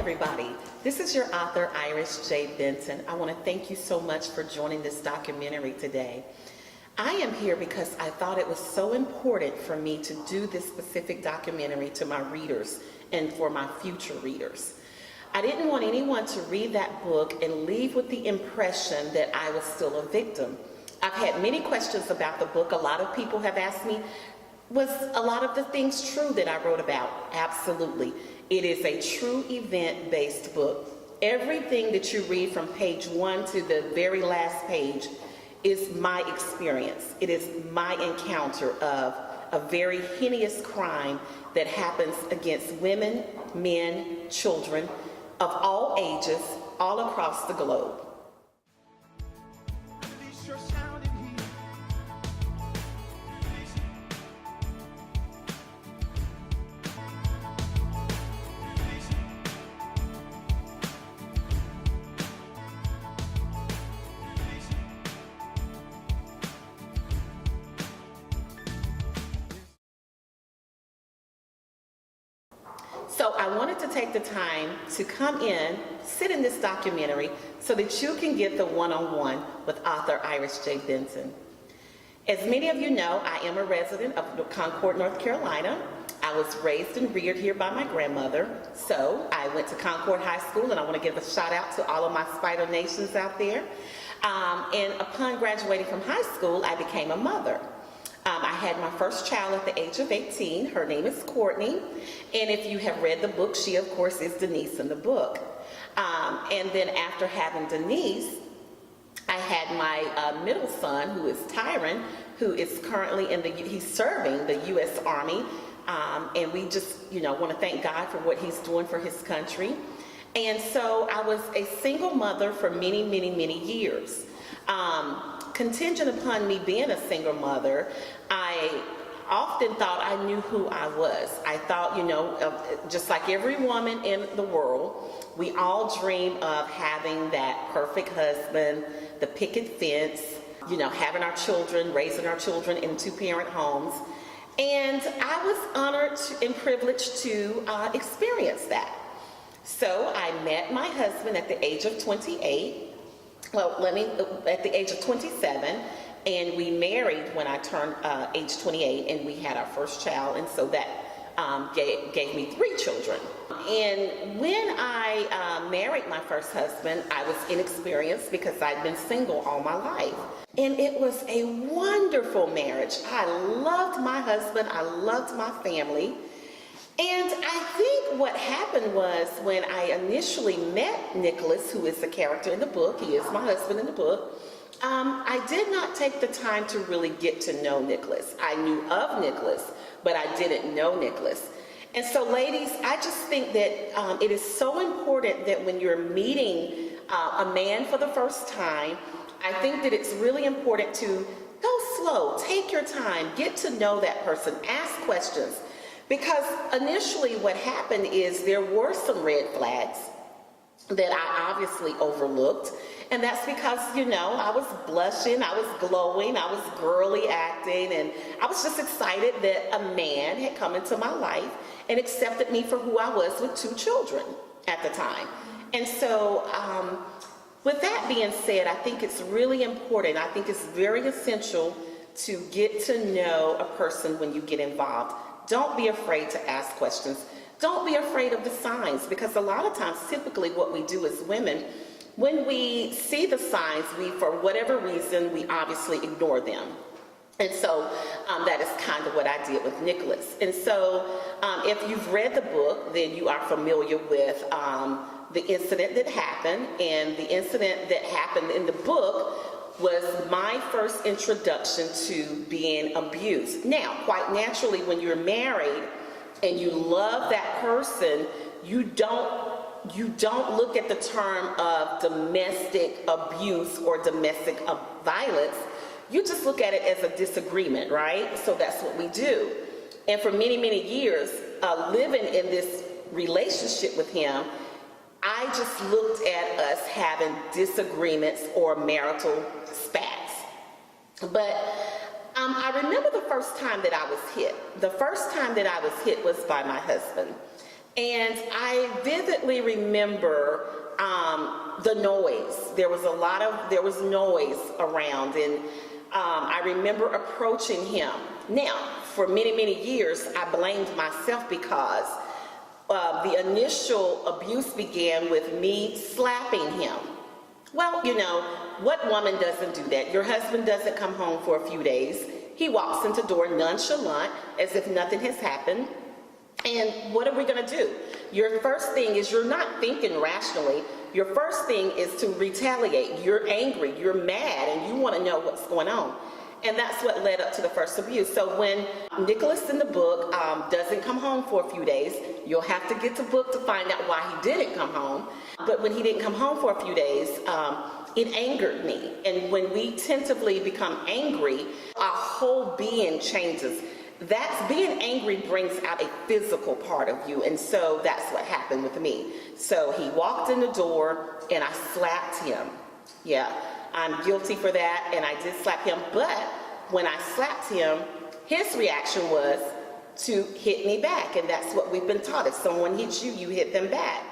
everybody. This is your author, Iris J. Benson. I want to thank you so much for joining this documentary today. I am here because I thought it was so important for me to do this specific documentary to my readers and for my future readers. I didn't want anyone to read that book and leave with the impression that I was still a victim. I've had many questions about the book. A lot of people have asked me, was a lot of the things true that I wrote about? Absolutely. It is a true event-based book. Everything that you read from page 1 to the very last page is my experience. It is my encounter of a very heinous crime that happens against women, men, children of all ages, all across the globe. So I wanted to take the time to come in, sit in this documentary so that you can get the one-on-one with author Iris J. Benson. As many of you know, I am a resident of Concord, North Carolina. I was raised and reared here by my grandmother. So I went to Concord High School, and I want to give a shout out to all of my Spider Nations out there. And upon graduating from high school, I became a mother. I had my first child at the age of 18. Her name is Courtney. And if you have read the book, she, of course, is Denise in the book. And then after having Denise, I had my middle son, who is Tyron, who is currently he's serving the U.S. Army. And we just, want to thank God for what he's doing for his country. And so I was a single mother for many, many, many years. Contingent upon me being a single mother, I often thought I knew who I was. I thought, just like every woman in the world, we all dream of having that perfect husband, the picket fence, having our children, raising our children in two-parent homes. And I was honored and privileged to experience that. So I met my husband at the age of 28. At the age of 27, and we married when I turned age 28, and we had our first child, and so that gave me 3 children. And when I married my first husband, I was inexperienced because I'd been single all my life. And it was a wonderful marriage. I loved my husband, I loved my family. And I think what happened was when I initially met Nicholas, who is the character in the book, he is my husband in the book, I did not take the time to really get to know Nicholas. I knew of Nicholas, but I didn't know Nicholas. And so ladies, I just think that it is so important that when you're meeting a man for the first time, I think that it's really important to go slow, take your time, get to know that person, ask questions. Because initially what happened is there were some red flags that I obviously overlooked. And that's because, I was blushing, I was glowing, I was girly acting, and I was just excited that a man had come into my life and accepted me for who I was with 2 children at the time. And so with that being said, I think it's really important. I think it's very essential to get to know a person when you get involved. Don't be afraid to ask questions. Don't be afraid of the signs, because a lot of times, typically what we do as women, when we see the signs, for whatever reason, we obviously ignore them. And so that is kind of what I did with Nicholas. And so if you've read the book, then you are familiar with the incident that happened. And the incident that happened in the book was my first introduction to being abused. Now, quite naturally, when you're married and you love that person, you don't look at the term of domestic abuse or domestic violence. You just look at it as a disagreement, right? So that's what we do. And for many, many years, living in this relationship with him, I just looked at us having disagreements or marital spats. But I remember the first time that I was hit. The first time that I was hit was by my husband. And I vividly remember the noise. There was noise around, and I remember approaching him. Now, for many, many years, I blamed myself because the initial abuse began with me slapping him. Well, you know, what woman doesn't do that? Your husband doesn't come home for a few days. He walks into the door nonchalant as if nothing has happened. And what are we going to do? Your first thing is you're not thinking rationally. Your first thing is to retaliate. You're angry, you're mad, and you want to know what's going on. And that's what led up to the first abuse. So when Nicholas in the book doesn't come home for a few days, you'll have to get the book to find out why he didn't come home. But when he didn't come home for a few days, it angered me. And when we tentatively become angry, our whole being changes. Being angry brings out a physical part of you, and so that's what happened with me. So he walked in the door and I slapped him. Yeah, I'm guilty for that, and I did slap him, but when I slapped him, his reaction was to hit me back, and that's what we've been taught. If someone hits you, you hit them back.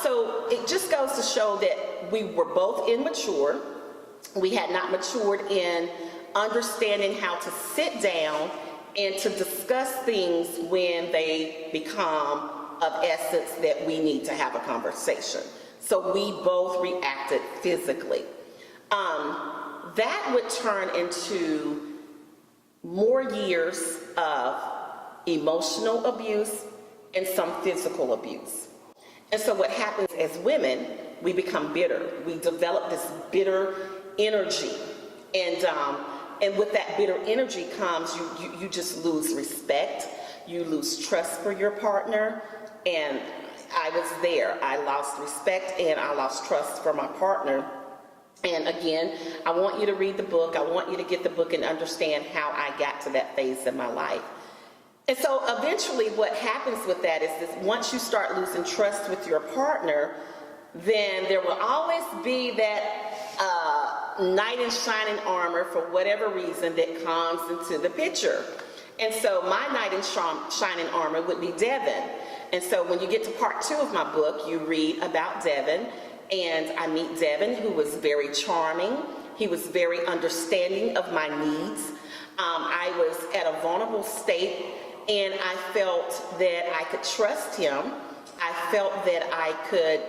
So it just goes to show that we were both immature. We had not matured in understanding how to sit down and to discuss things when they become of essence that we need to have a conversation. So we both reacted physically. That would turn into more years of emotional abuse and some physical abuse. And so what happens as women, we become bitter. We develop this bitter energy. And with that bitter energy comes, you just lose respect. You lose trust for your partner. And I was there. I lost respect and I lost trust for my partner. And again, I want you to read the book. I want you to get the book and understand how I got to that phase in my life. And so eventually what happens with that is this: once you start losing trust with your partner, then there will always be that knight in shining armor, for whatever reason, that comes into the picture. And so my knight in shining armor would be Devin. And so when you get to part 2 of my book, you read about Devin, and I meet Devin, who was very charming. He was very understanding of my needs. I was at a vulnerable state, and I felt that I could trust him. I felt that I could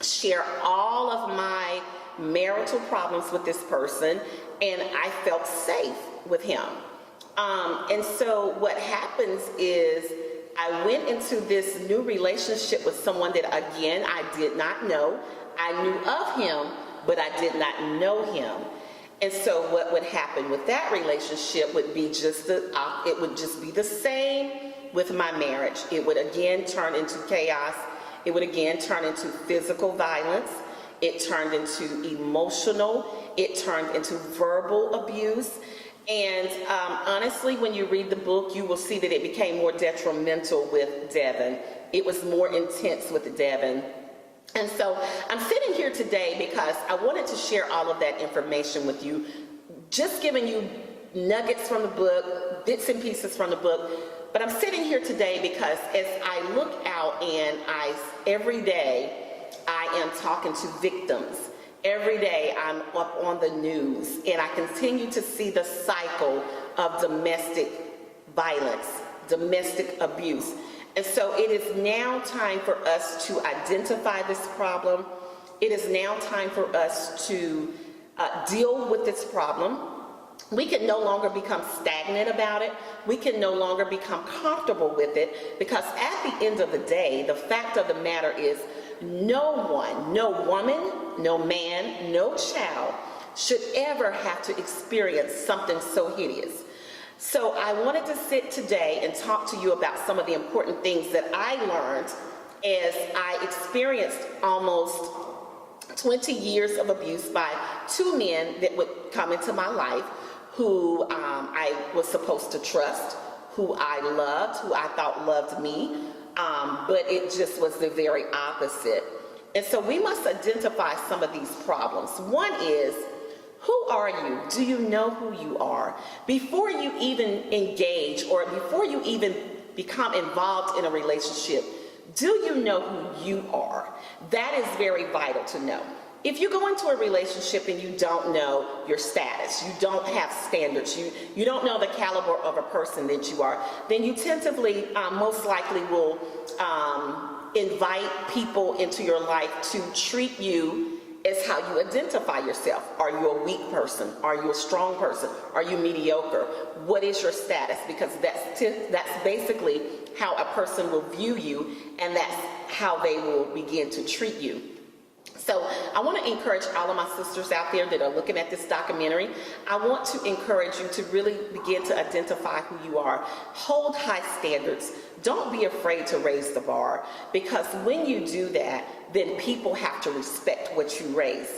share all of my marital problems with this person, and I felt safe with him. And so what happens is I went into this new relationship with someone that, again, I did not know. I knew of him, but I did not know him. And so what would happen with that relationship would be it would just be the same with my marriage. It would again turn into chaos. It would again turn into physical violence. It turned into emotional. It turned into verbal abuse. And honestly, when you read the book, you will see that it became more detrimental with Devin. It was more intense with Devin. And so I'm sitting here today because I wanted to share all of that information with you, just giving you nuggets from the book, bits and pieces from the book. But I'm sitting here today because as I look out and every day I am talking to victims. Every day I'm up on the news, and I continue to see the cycle of domestic violence, domestic abuse. And so it is now time for us to identify this problem. It is now time for us to deal with this problem. We can no longer become stagnant about it. We can no longer become comfortable with it, because at the end of the day, the fact of the matter is no one, no woman, no man, no child should ever have to experience something so hideous. So I wanted to sit today and talk to you about some of the important things that I learned as I experienced almost 20 years of abuse by 2 men that would come into my life who I was supposed to trust, who I loved, who I thought loved me, but it just was the very opposite. And so we must identify some of these problems. One is, Who are you? Do you know who you are? Before you even engage or before you even become involved in a relationship, do you know who you are? That is very vital to know. If you go into a relationship and you don't know your status, you don't have standards, you don't know the caliber of a person that you are, then you tentatively most likely will invite people into your life to treat you as how you identify yourself. Are you a weak person? Are you a strong person? Are you mediocre? What is your status? Because that's basically how a person will view you, and that's how they will begin to treat you. So I want to encourage all of my sisters out there that are looking at this documentary. I want to encourage you to really begin to identify who you are. Hold high standards. Don't be afraid to raise the bar, because when you do that, then people have to respect what you raise.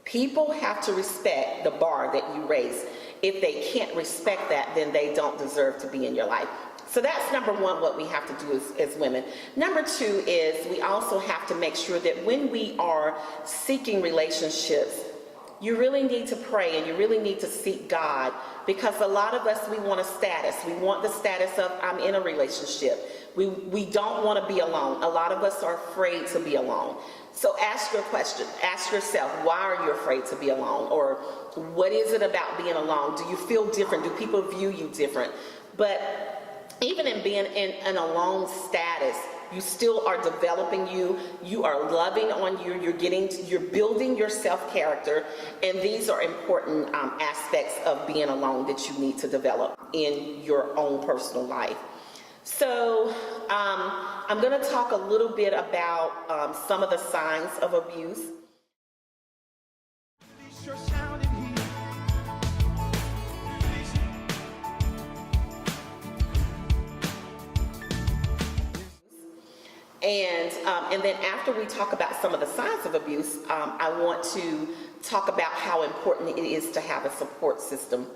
People have to respect the bar that you raise. If they can't respect that, then they don't deserve to be in your life. So that's number one, what we have to do as women. Number two is we also have to make sure that when we are seeking relationships, you really need to pray and you really need to seek God, because a lot of us, we want a status. We want the status of I'm in a relationship. We don't want to be alone. A lot of us are afraid to be alone. So ask your question. Ask yourself, why are you afraid to be alone? Or what is it about being alone? Do you feel different? Do people view you different? But even in being in an alone status, you still are developing you are loving on you're building your self-character, and these are important aspects of being alone that you need to develop in your own personal life. So I'm going to talk a little bit about some of the signs of abuse. And then after we talk about some of the signs of abuse, I want to talk about how important it is to have a support system.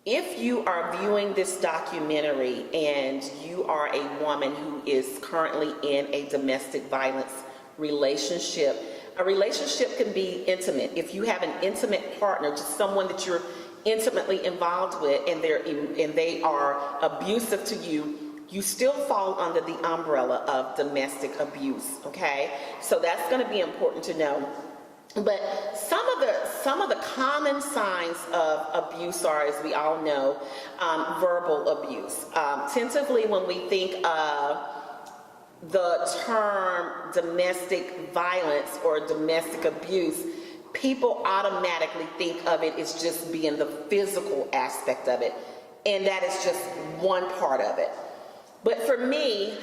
If you are viewing this documentary and you are a woman who is currently in a domestic violence relationship, a relationship can be intimate. If you have an intimate partner, just someone that you're intimately involved with, and they are abusive to you, you still fall under the umbrella of domestic abuse, okay? So that's going to be important to know. But some of the common signs of abuse are, as we all know, verbal abuse. Tentatively, when we think of the term domestic violence or domestic abuse, people automatically think of it as just being the physical aspect of it, and that is just one part of it. But for me,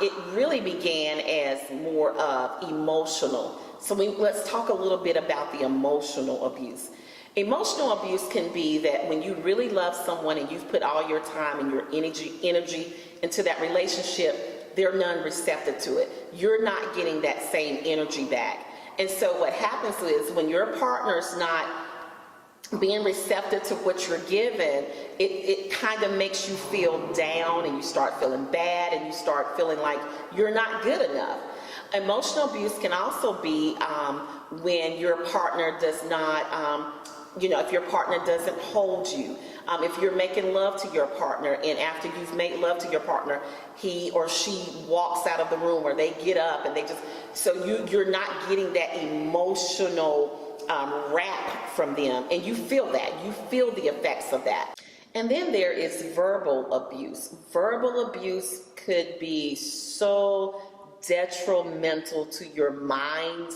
it really began as more of emotional. So let's talk a little bit about the emotional abuse. Emotional abuse can be that when you really love someone and you've put all your time and your energy into that relationship, they're non-receptive to it. You're not getting that same energy back. And so what happens is when your partner's not being receptive to what you're given, it kind of makes you feel down, and you start feeling bad, and you start feeling like you're not good enough. Emotional abuse can also be when your partner does not, if your partner doesn't hold you. If you're making love to your partner, and after you've made love to your partner, he or she walks out of the room, or they get up and you're not getting that emotional wrap from them, and you feel the effects of that. And then there is verbal abuse. Verbal abuse could be so detrimental to your mind,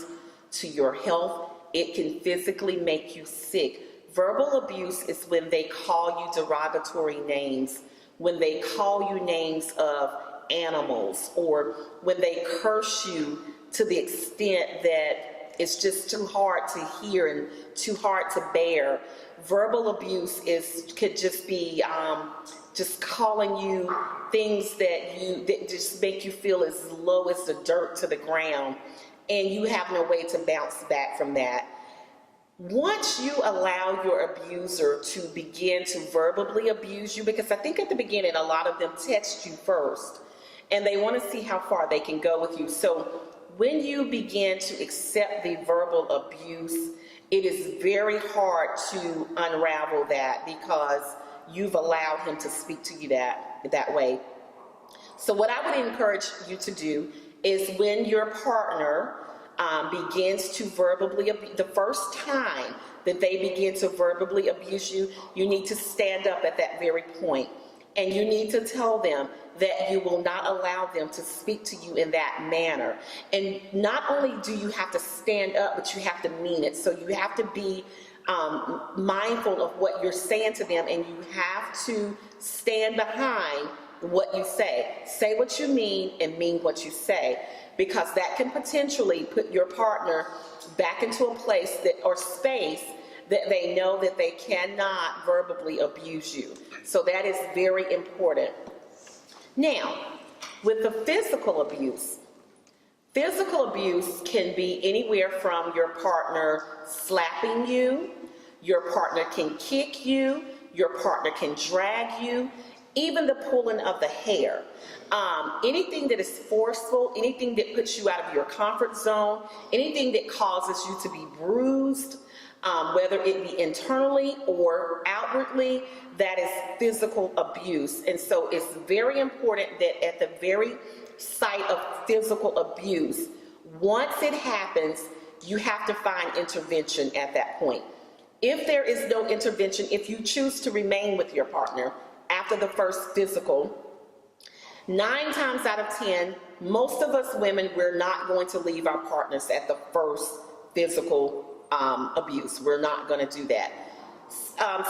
to your health. It can physically make you sick. Verbal abuse is when they call you derogatory names, when they call you names of animals, or when they curse you to the extent that it's just too hard to hear and too hard to bear. Verbal abuse could just be just calling you things that just make you feel as low as the dirt to the ground, and you have no way to bounce back from that. Once you allow your abuser to begin to verbally abuse you, because I think at the beginning a lot of them text you first, and they want to see how far they can go with you. So when you begin to accept the verbal abuse, it is very hard to unravel that because you've allowed him to speak to you that way. So what I would encourage you to do is when your partner begins to verbally abuse, the first time that they begin to verbally abuse you, you need to stand up at that very point. And you need to tell them that you will not allow them to speak to you in that manner. And not only do you have to stand up, but you have to mean it. So you have to be mindful of what you're saying to them, and you have to stand behind what you say. Say what you mean and mean what you say, because that can potentially put your partner back into a place that, or space, that they know that they cannot verbally abuse you. So that is very important. Now, with the physical abuse can be anywhere from your partner slapping you, your partner can kick you, your partner can drag you, even the pulling of the hair. Anything that is forceful, anything that puts you out of your comfort zone, anything that causes you to be bruised, whether it be internally or outwardly, that is physical abuse. And so it's very important that at the very site of physical abuse, once it happens, you have to find intervention at that point. If there is no intervention, if you choose to remain with your partner after the first physical, 9 times out of 10, most of us women, we're not going to leave our partners at the first physical abuse. We're not going to do that.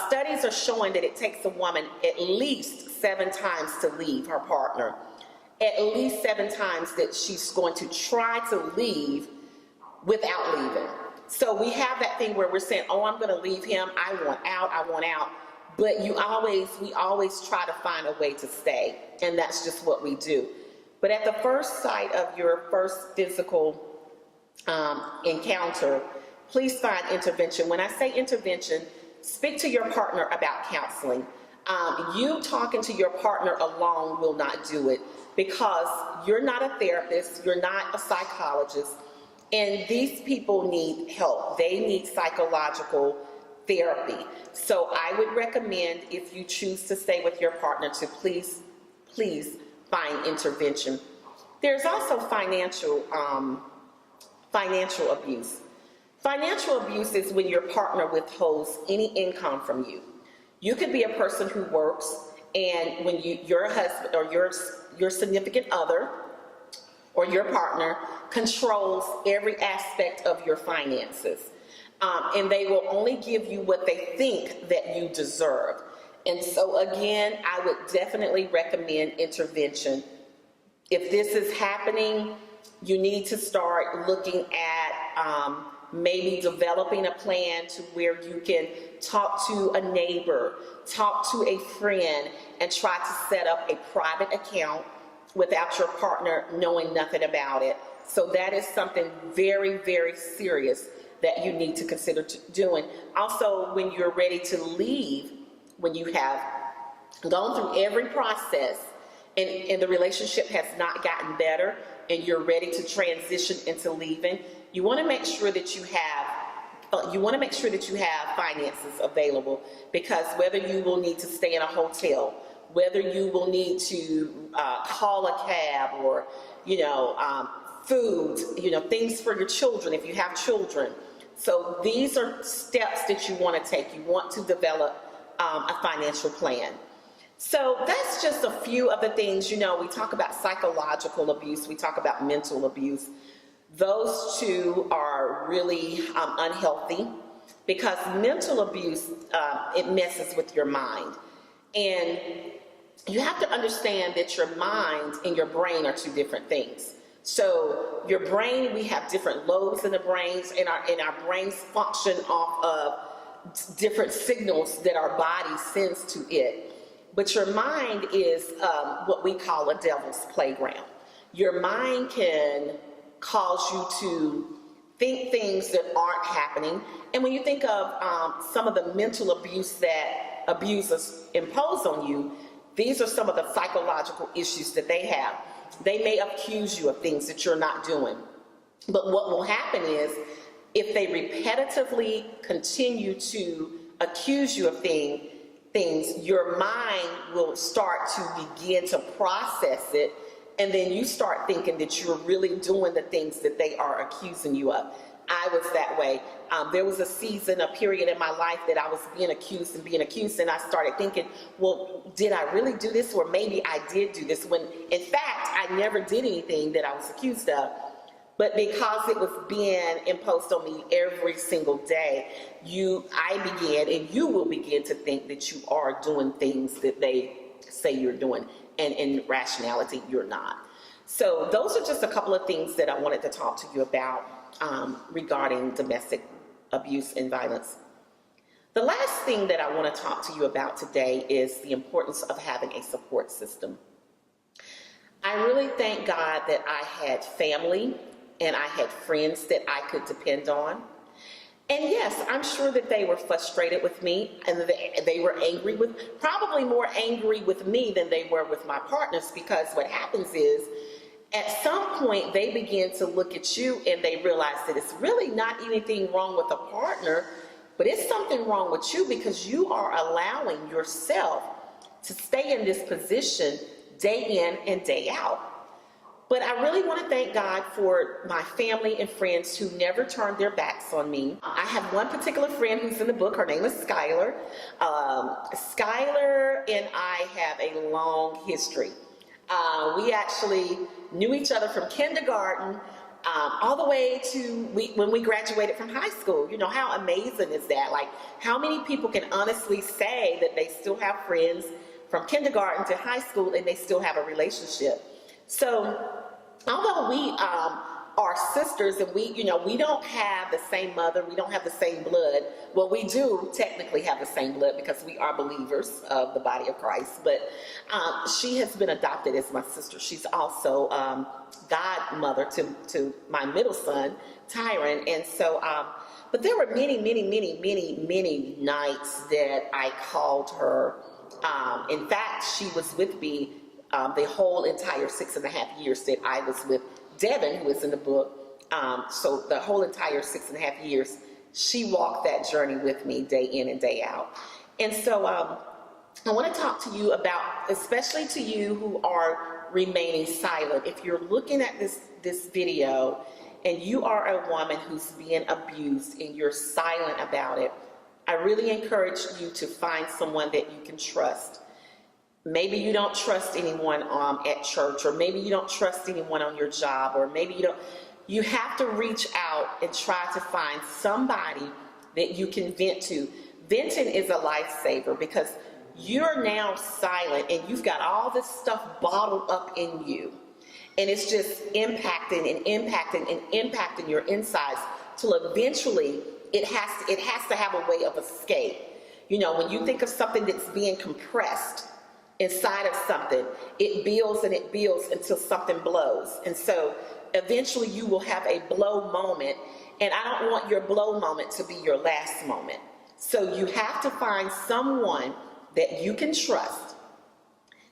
Studies are showing that it takes a woman at least 7 times to leave her partner. At least 7 times that she's going to try to leave without leaving. So we have that thing where we're saying, oh, I'm going to leave him. I want out. But we always try to find a way to stay. And that's just what we do. But at the first sight of your first physical encounter, please find intervention. When I say intervention, speak to your partner about counseling. You talking to your partner alone will not do it, because you're not a therapist, you're not a psychologist, and these people need help. They need psychological therapy. So I would recommend, if you choose to stay with your partner, to please find intervention. There's also financial abuse. Financial abuse is when your partner withholds any income from you. You could be a person who works, and when your husband or your significant other or your partner controls every aspect of your finances. And they will only give you what they think that you deserve. And so again, I would definitely recommend intervention. If this is happening, you need to start looking at maybe developing a plan to where you can talk to a neighbor, talk to a friend, and try to set up a private account without your partner knowing nothing about it. So that is something very, very serious that you need to consider doing. Also, when you're ready to leave, when you have gone through every process and the relationship has not gotten better and you're ready to transition into leaving, you want to make sure that you have finances available, because whether you will need to stay in a hotel, whether you will need to call a cab, or food, things for your children if you have children. So these are steps that you want to take. You want to develop a financial plan. So that's just a few of the things. We talk about psychological abuse, we talk about mental abuse. Those two are really unhealthy, because mental abuse, it messes with your mind. And you have to understand that your mind and your brain are two different things. So your brain, we have different lobes in the brains, and our brains function off of different signals that our body sends to it. But your mind is what we call a devil's playground. Your mind can cause you to think things that aren't happening. And when you think of some of the mental abuse that abusers impose on you, these are some of the psychological issues that they have. They may accuse you of things that you're not doing. But what will happen is, if they repetitively continue to accuse you of things, your mind will start to begin to process it, and then you start thinking that you're really doing the things that they are accusing you of. I was that way. There was a season, a period in my life that I was being accused, and I started thinking, well, did I really do this? Or maybe I did do this, when in fact I never did anything that I was accused of. But because it was being imposed on me every single day, I began, and you will begin to think that you are doing things that they say you're doing, and in rationality, you're not. So those are just a couple of things that I wanted to talk to you about regarding domestic abuse and violence. The last thing that I want to talk to you about today is the importance of having a support system. I really thank God that I had family and I had friends that I could depend on. And yes, I'm sure that they were frustrated with me, and they were probably more angry with me than they were with my partners, because what happens is, at some point they begin to look at you and they realize that it's really not anything wrong with a partner, but it's something wrong with you, because you are allowing yourself to stay in this position day in and day out. But I really want to thank God for my family and friends who never turned their backs on me. I have one particular friend who's in the book. Her name is Skylar. Skylar and I have a long history. We actually knew each other from kindergarten all the way to when we graduated from high school. You know, how amazing is that? Like, how many people can honestly say that they still have friends from kindergarten to high school and they still have a relationship? So although we are sisters, and we don't have the same mother, we don't have the same blood. Well, we do technically have the same blood because we are believers of the body of Christ. But she has been adopted as my sister. She's also godmother to my middle son, Tyron. And so, but there were many nights that I called her. In fact, she was with me the whole entire 6.5 years that I was with Devin, who is in the book. So the whole entire 6.5 years, she walked that journey with me day in and day out. And so I want to talk to you about, especially to you who are remaining silent. If you're looking at this video and you are a woman who's being abused and you're silent about it, I really encourage you to find someone that you can trust. Maybe you don't trust anyone at church, or maybe you don't trust anyone on your job, or maybe you don't. You have to reach out and try to find somebody that you can vent to. Venting is a lifesaver, because you're now silent and you've got all this stuff bottled up in you. And it's just impacting your insides, till eventually it has to have a way of escape. You know, when you think of something that's being compressed inside of something, it builds and it builds until something blows. And so eventually you will have a blow moment, and I don't want your blow moment to be your last moment. So you have to find someone that you can trust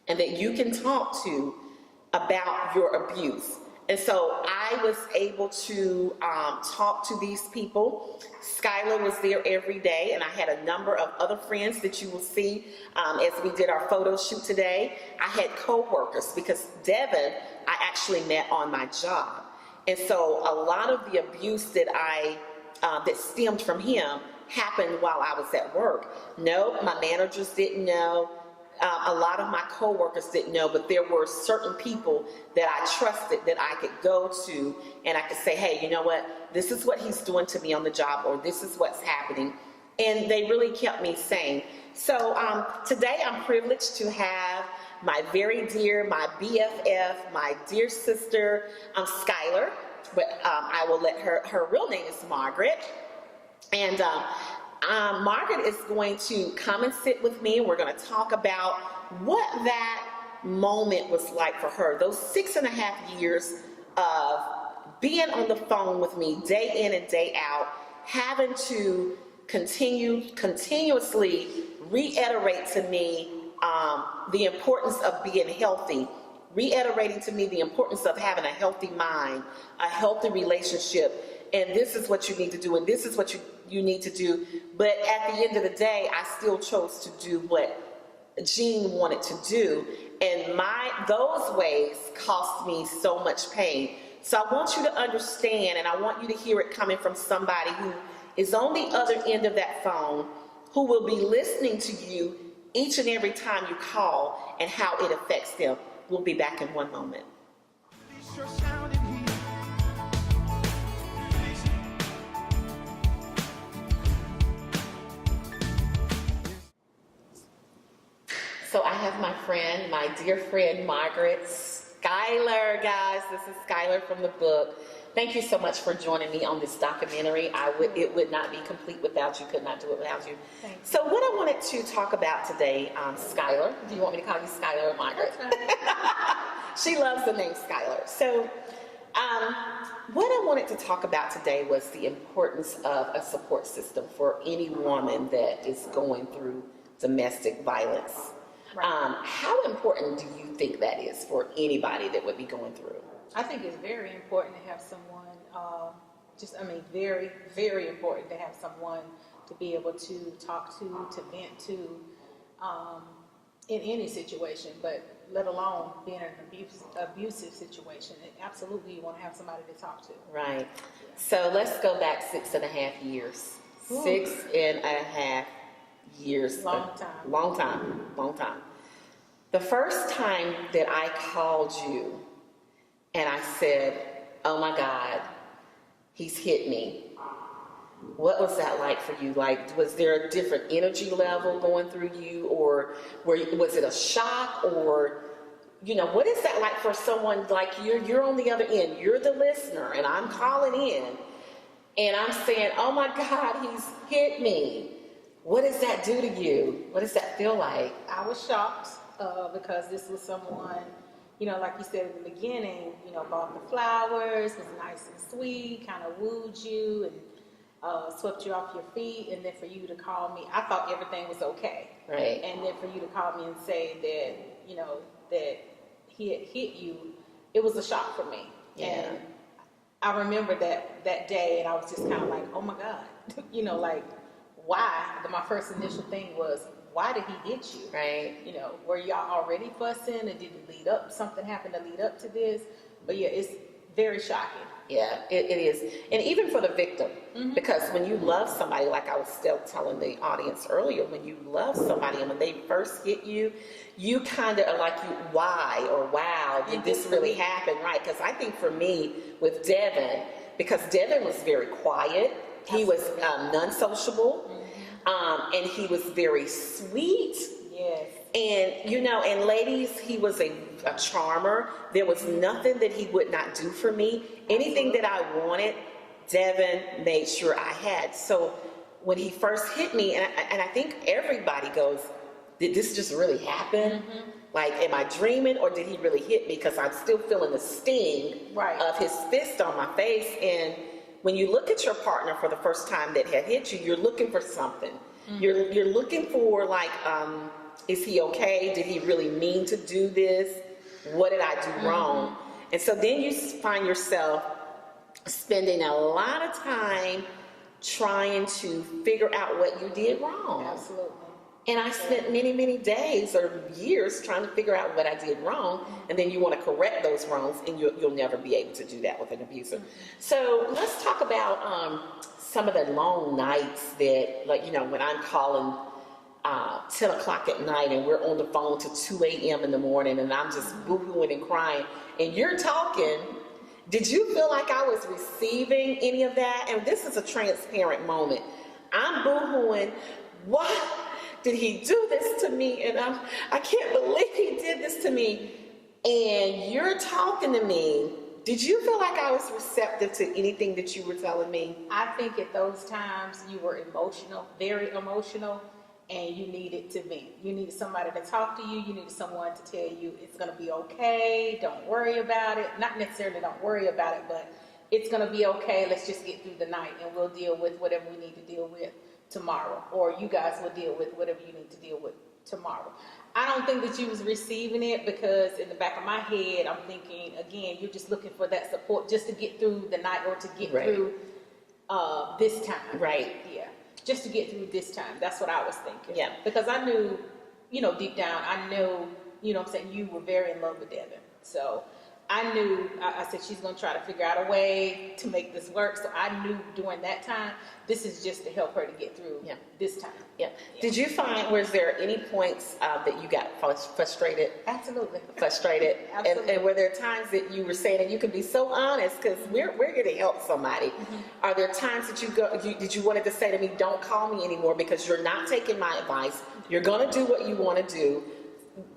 and that you can talk to about your abuse. And so I was able to talk to these people. Skylar was there every day, and I had a number of other friends that you will see as we did our photo shoot today. I had co-workers, because Devin I actually met on my job. And so a lot of the abuse that that stemmed from him happened while I was at work. No, my managers didn't know. A lot of my coworkers didn't know, but there were certain people that I trusted that I could go to, and I could say, hey, you know what? This is what he's doing to me on the job, or this is what's happening. And they really kept me sane. So today I'm privileged to have my very dear, my BFF, my dear sister, Skylar, but I will let her real name is Margaret. And Margaret is going to come and sit with me, and we're going to talk about what that moment was like for her. Those 6.5 years of being on the phone with me day in and day out, having to continuously reiterate to me the importance of being healthy, reiterating to me the importance of having a healthy mind, a healthy relationship, and this is what you need to do, and this is what you need to do. But at the end of the day, I still chose to do what Jean wanted to do, and those ways cost me so much pain. So I want you to understand, and I want you to hear it coming from somebody who is on the other end of that phone, who will be listening to you each and every time you call, and how it affects them. We'll be back in one moment. So I have my dear friend, Margaret Schuyler, guys. This is Schuyler from the book. Thank you so much for joining me on this documentary. It would not be complete without you, could not do it without you. Thank you. So what I wanted to talk about today, Schuyler, do you want me to call you Schuyler or Margaret? She loves the name Schuyler. So what I wanted to talk about today was the importance of a support system for any woman that is going through domestic violence. Right. How important do you think that is for anybody that would be going through? I think it's very important to have someone, very, very important to have someone to be able to talk to vent to in any situation, but let alone being in an abusive situation. Absolutely, you want to have somebody to talk to. Right. So let's go back 6.5 years. Ooh. 6.5 years. Long time. The first time that I called you and I said, oh my God, he's hit me. What was that like for you? Like, was there a different energy level going through you, or was it a shock, or, what is that like for someone like you're on the other end, you're the listener, and I'm calling in, and I'm saying, oh my God, he's hit me. What does that do to you? What does that feel like? I was shocked because this was someone, like you said in the beginning, bought the flowers, was nice and sweet, kind of wooed you and swept you off your feet, and then for you to call me, I thought everything was okay. Right. And then for you to call me and say that, that he had hit you, it was a shock for me. Yeah. And I remember that day, and I was just kind of like, oh my God, like, why? My first initial thing was, why did he hit you? Right. Were y'all already fussing, and did it lead up? Something happened to lead up to this? But yeah, it's very shocking. Yeah, it is. And even for the victim, Mm-hmm. because when you love somebody, like I was still telling the audience earlier, when you love somebody and when they first hit you, you kind of are like, why or wow, did this really happen? Right? Because I think for me, with Devin, because Devin was very quiet, he was non-sociable, and he was very sweet. Yes. And, and ladies, he was a charmer. There was nothing that he would not do for me. Anything that I wanted, Devin made sure I had. So when he first hit me, and I think everybody goes, did this just really happen? Mm-hmm. Like, am I dreaming, or did he really hit me? Because I'm still feeling the sting of his fist on my face. And when you look at your partner for the first time that had hit you, you're looking for something. Mm-hmm. You're looking for, like, is he okay? Did he really mean to do this? What did I do wrong? And so then you find yourself spending a lot of time trying to figure out what you did wrong. Absolutely. And I spent many, many days or years trying to figure out what I did wrong, and then you want to correct those wrongs, and you'll never be able to do that with an abuser. So let's talk about some of the long nights that, like, when I'm calling 10 o'clock at night and we're on the phone to 2 a.m. in the morning, and I'm just boo-hooing and crying, and you're talking. Did you feel like I was receiving any of that? And this is a transparent moment. I'm boo-hooing. What? Did he do this to me? And I can't believe he did this to me. And you're talking to me. Did you feel like I was receptive to anything that you were telling me? I think at those times you were emotional, very emotional, and you needed to vent. You needed somebody to talk to you. You needed someone to tell you it's going to be okay. Don't worry about it. Not necessarily don't worry about it, but it's going to be okay. Let's just get through the night, and we'll deal with whatever we need to deal with tomorrow, or you guys will deal with whatever you need to deal with tomorrow. I don't think that you was receiving it, because in the back of my head, I'm thinking, again, you're just looking for that support just to get through the night, or to get Right. through this time. Right. Yeah. Just to get through this time. That's what I was thinking. Yeah. Because I knew, deep down, I knew, what I'm saying, you were very in love with Devin. So I knew, I said, she's going to try to figure out a way to make this work. So I knew during that time, this is just to help her to get through this time. Yeah. Did you find, was there any points that you got frustrated? Absolutely. Frustrated? Absolutely. And were there times that you were saying, and you can be so honest, because we're here to help somebody. Are there times that you wanted to say to me, don't call me anymore because you're not taking my advice, you're going to do what you want to do?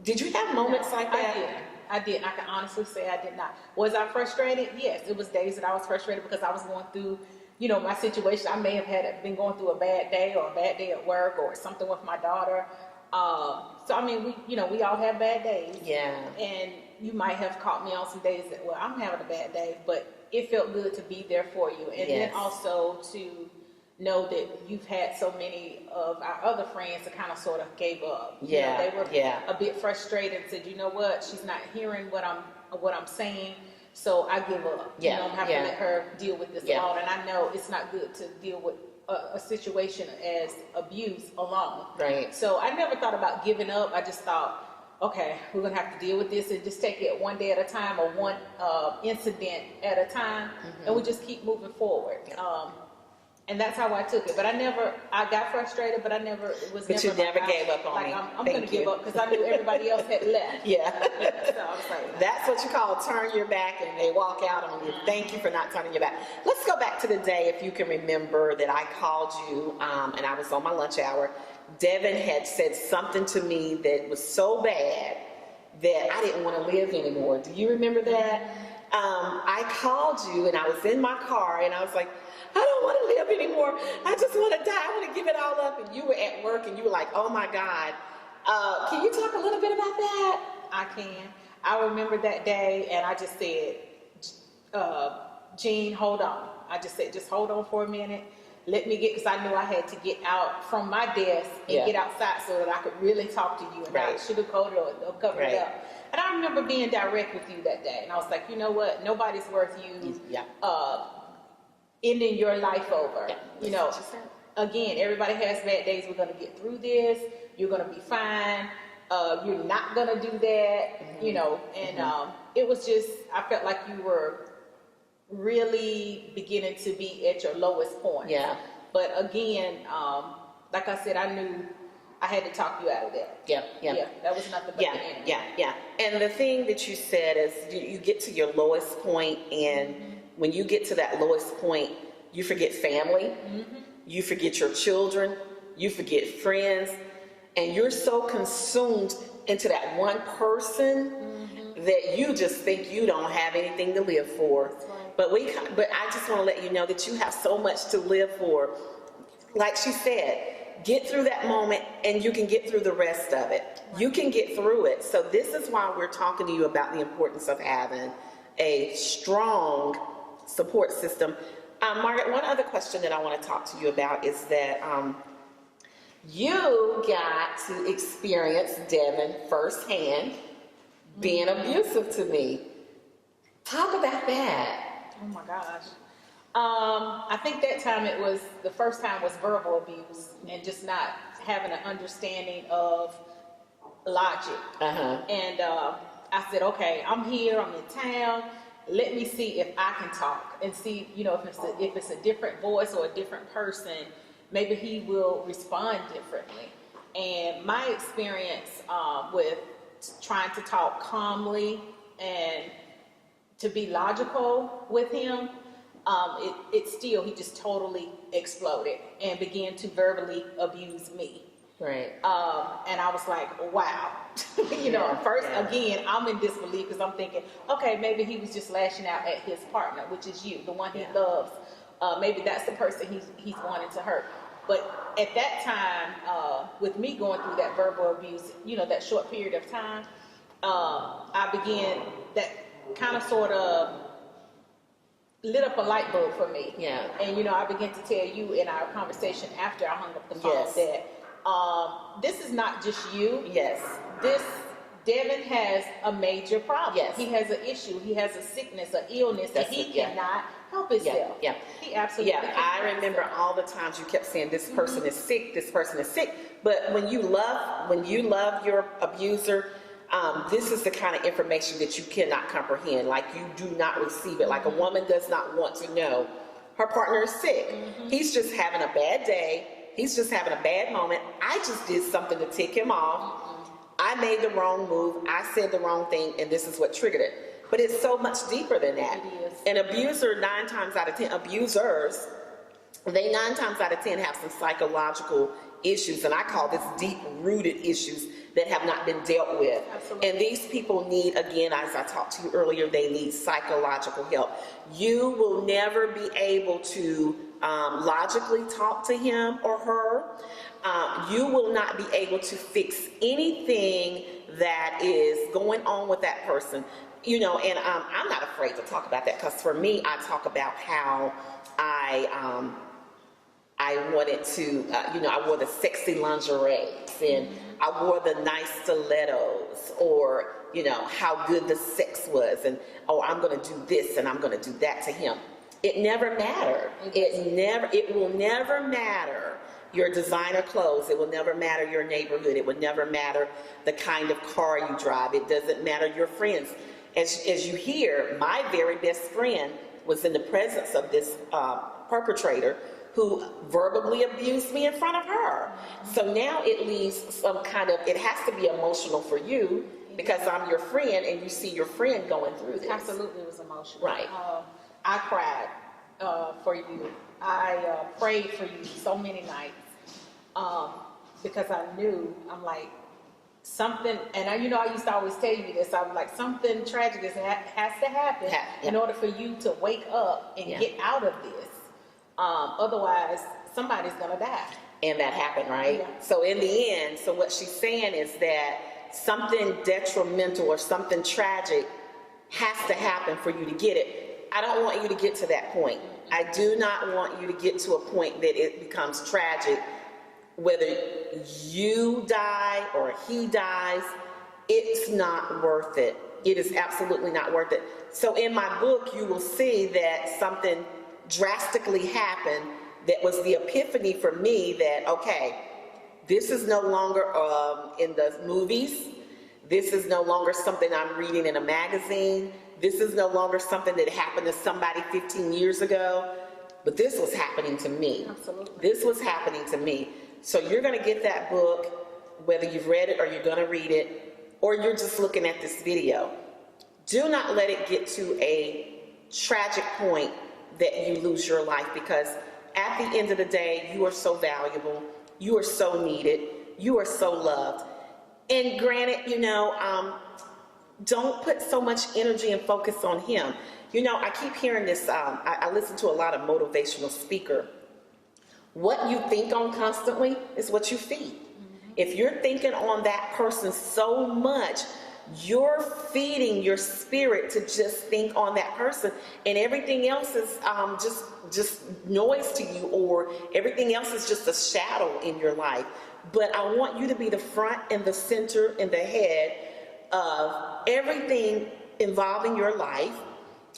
Did you have moments like that? I did. I can honestly say I did not. Was I frustrated? Yes. It was days that I was frustrated because I was going through, my situation. I may have been going through a bad day, or a bad day at work, or something with my daughter. So I mean, we all have bad days. Yeah. And you might have caught me on some days that, well, I'm having a bad day, but it felt good to be there for you. And then also to know that you've had so many of our other friends that kind of sort of gave up. They were a bit frustrated and said, you know what, she's not hearing what I'm saying, so I give up. I'm having to let her deal with this alone. And I know it's not good to deal with a situation as abuse alone. Right. So I never thought about giving up. I just thought, okay, we're gonna have to deal with this and just take it one day at a time, or one incident at a time, and we just keep moving forward. And that's how I took it. But I got frustrated, but But you never gave up on me. I'm going to give up, because I knew everybody else had left. Yeah. So I was like, That's what you call turn your back, and they walk out on you. Thank you for not turning your back. Let's go back to the day, if you can remember, that I called you, and I was on my lunch hour. Devin had said something to me that was so bad that I didn't want to live anymore. Do you remember that? I called you, and I was in my car, and I was like, I don't want to live anymore. I just want to die. I want to give it all up. And you were at work, and you were like, oh my God. Can you talk a little bit about that? I can. I remember that day, and I just said, Jean, hold on. I just said, just hold on for a minute. Let me because I knew I had to get out from my desk and get outside so that I could really talk to you, and not sugarcoat it or cover it up. And I remember being direct with you that day, and I was like, you know what? Nobody's worth you ending your life over. Again, everybody has bad days. We're going to get through this. You're going to be fine. You're not going to do that, and it was just, I felt like you were really beginning to be at your lowest point. Yeah. But again, like I said, I knew I had to talk you out of that. Yeah. That was nothing but the end. Yeah. And the thing that you said is you get to your lowest point, and when you get to that lowest point, you forget family, you forget your children, you forget friends, and you're so consumed into that one person that you just think you don't have anything to live for. But I just want to let you know that you have so much to live for. Like she said, get through that moment, and you can get through the rest of it. You can get through it. So this is why we're talking to you about the importance of having a strong support system. Margaret, one other question that I want to talk to you about is that you got to experience Devin firsthand being abusive to me. Talk about that. Oh my gosh. I think that time the first time was verbal abuse, and just not having an understanding of logic. And I said, okay, I'm here, I'm in town. Let me see if I can talk and see, if it's a different voice or a different person, maybe he will respond differently. And my experience with trying to talk calmly and to be logical with him, he just totally exploded and began to verbally abuse me. Right. And I was like, wow. First, again, I'm in disbelief because I'm thinking, okay, maybe he was just lashing out at his partner, which is you, the one he loves. Maybe that's the person he's wanting to hurt. But at that time, with me going through that verbal abuse, that short period of time, I began, that kind of sort of lit up a light bulb for me. Yeah. And, I began to tell you in our conversation after I hung up the phone that this is not just you. Yes. Devin has a major problem. Yes. He has an issue. He has a sickness, an illness that he cannot help himself. Yeah. He absolutely Yeah, I remember all the times you kept saying this person is sick, this person is sick. But when you love your abuser, this is the kind of information that you cannot comprehend. Like, you do not receive it. Like, a woman does not want to know her partner is sick. He's just having a bad day. He's just having a bad moment. I just did something to tick him off. I made the wrong move. I said the wrong thing, and this is what triggered it. But it's so much deeper than that. It is. An abuser, 9 times out of 10, abusers, they 9 times out of 10 have some psychological issues, and I call this deep-rooted issues that have not been dealt with. Absolutely. And these people need, again, as I talked to you earlier, they need psychological help. You will never be able to logically talk to him or her. You will not be able to fix anything that is going on with that person. You know, and I'm not afraid to talk about that, because for me, I talk about how I wanted to, I wore the sexy lingerie, and I wore the nice stilettos, or, how good the sex was, and, oh, I'm going to do this and I'm going to do that to him. It never mattered. It will never matter your designer clothes. It will never matter your neighborhood. It will never matter the kind of car you drive. It doesn't matter your friends. As you hear, my very best friend was in the presence of this perpetrator who verbally abused me in front of her. So now it leaves some kind of, it has to be emotional for you, because I'm your friend and you see your friend going through this. Absolutely, it was emotional. Right. I cried for you. I prayed for you so many nights because I knew, I'm like, something, and I used to always tell you this, I was like, something tragic has to happen in order for you to wake up and get out of this. Otherwise, somebody's gonna die. And that happened, right? Yeah. So in the end, so what she's saying is that something detrimental or something tragic has to happen for you to get it. I don't want you to get to that point. I do not want you to get to a point that it becomes tragic. Whether you die or he dies, it's not worth it. It is absolutely not worth it. So in my book, you will see that something drastically happened that was the epiphany for me that, okay, this is no longer in the movies. This is no longer something I'm reading in a magazine. This is no longer something that happened to somebody 15 years ago. But this was happening to me. Absolutely. This was happening to me. So you're going to get that book, whether you've read it or you're going to read it, or you're just looking at this video. Do not let it get to a tragic point that you lose your life, because at the end of the day, you are so valuable. You are so needed. You are so loved. And granted, don't put so much energy and focus on him. I keep hearing this, I listen to a lot of motivational speaker. What you think on constantly is what you feed. If you're thinking on that person so much, you're feeding your spirit to just think on that person, and everything else is just noise to you, or everything else is just a shadow in your life. But I want you to be the front and the center and the head of everything involving your life.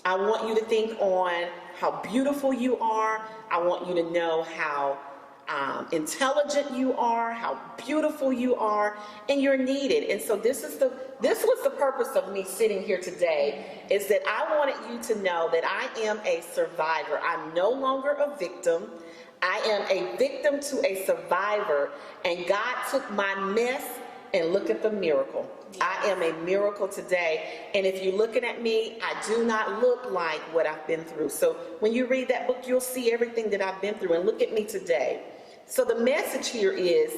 I want you to think on how beautiful you are. I want you to know how intelligent you are, how beautiful you are, and you're needed. And so this was the purpose of me sitting here today, is that I wanted you to know that I am a survivor. I'm no longer a victim. I am a victim to a survivor, and God took my mess and look at the miracle. I am a miracle today, and if you're looking at me, I do not look like what I've been through. So when you read that book, you'll see everything that I've been through, and look at me today. So the message here is,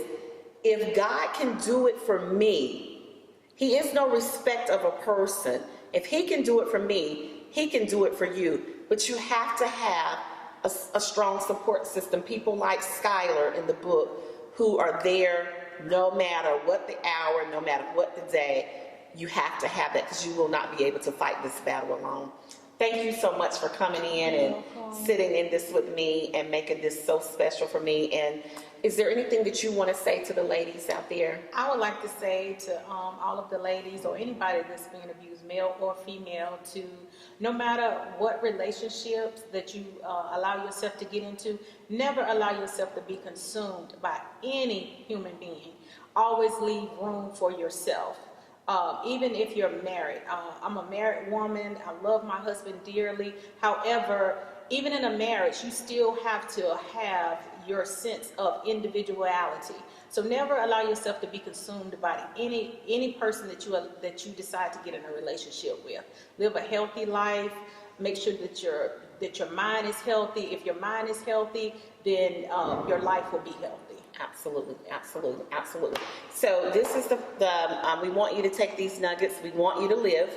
if God can do it for me, he is no respect of a person. If he can do it for me, he can do it for you. But you have to have a strong support system. People like Skylar in the book, who are there no matter what the hour, no matter what the day. You have to have that, because you will not be able to fight this battle alone. Thank you so much for coming in and sitting in this with me and making this so special for me. And is there anything that you want to say to the ladies out there? I would like to say to all of the ladies or anybody that's being abused, male or female, to no matter what relationships that you allow yourself to get into, never allow yourself to be consumed by any human being. Always leave room for yourself. Even if you're married. I'm a married woman. I love my husband dearly. However, even in a marriage, you still have to have your sense of individuality. So never allow yourself to be consumed by any person that you decide to get in a relationship with. Live a healthy life. Make sure that your mind is healthy. If your mind is healthy, then your life will be healthy. Absolutely, absolutely, absolutely. So this is we want you to take these nuggets. We want you to live.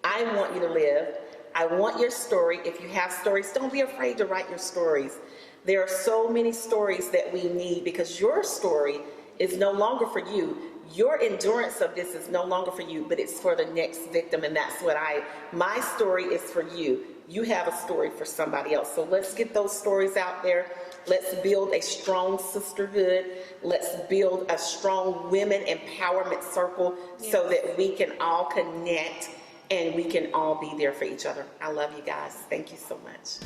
I want you to live. I want your story. If you have stories, don't be afraid to write your stories. There are so many stories that we need because your story is no longer for you. Your endurance of this is no longer for you, but it's for the next victim. And that's what my story is for you. You have a story for somebody else. So let's get those stories out there. Let's build a strong sisterhood. Let's build a strong women empowerment circle so that we can all connect and we can all be there for each other. I love you guys. Thank you so much.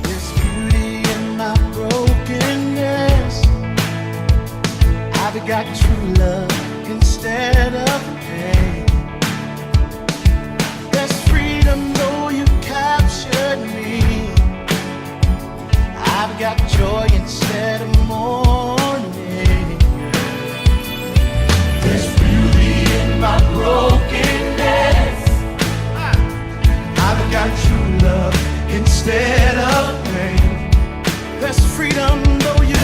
There's beauty in my brokenness. I've got true love instead of pain. There's freedom though you captured me. I've got joy instead of mourning. There's beauty in my brokenness. I've got true love instead of pain. There's freedom though you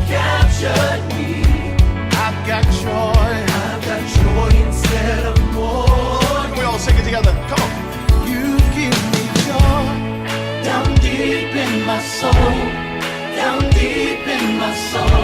captured me. I've got joy instead of mourning. We all sing it together. Come on. You give me joy down deep in my soul, down deep in my soul.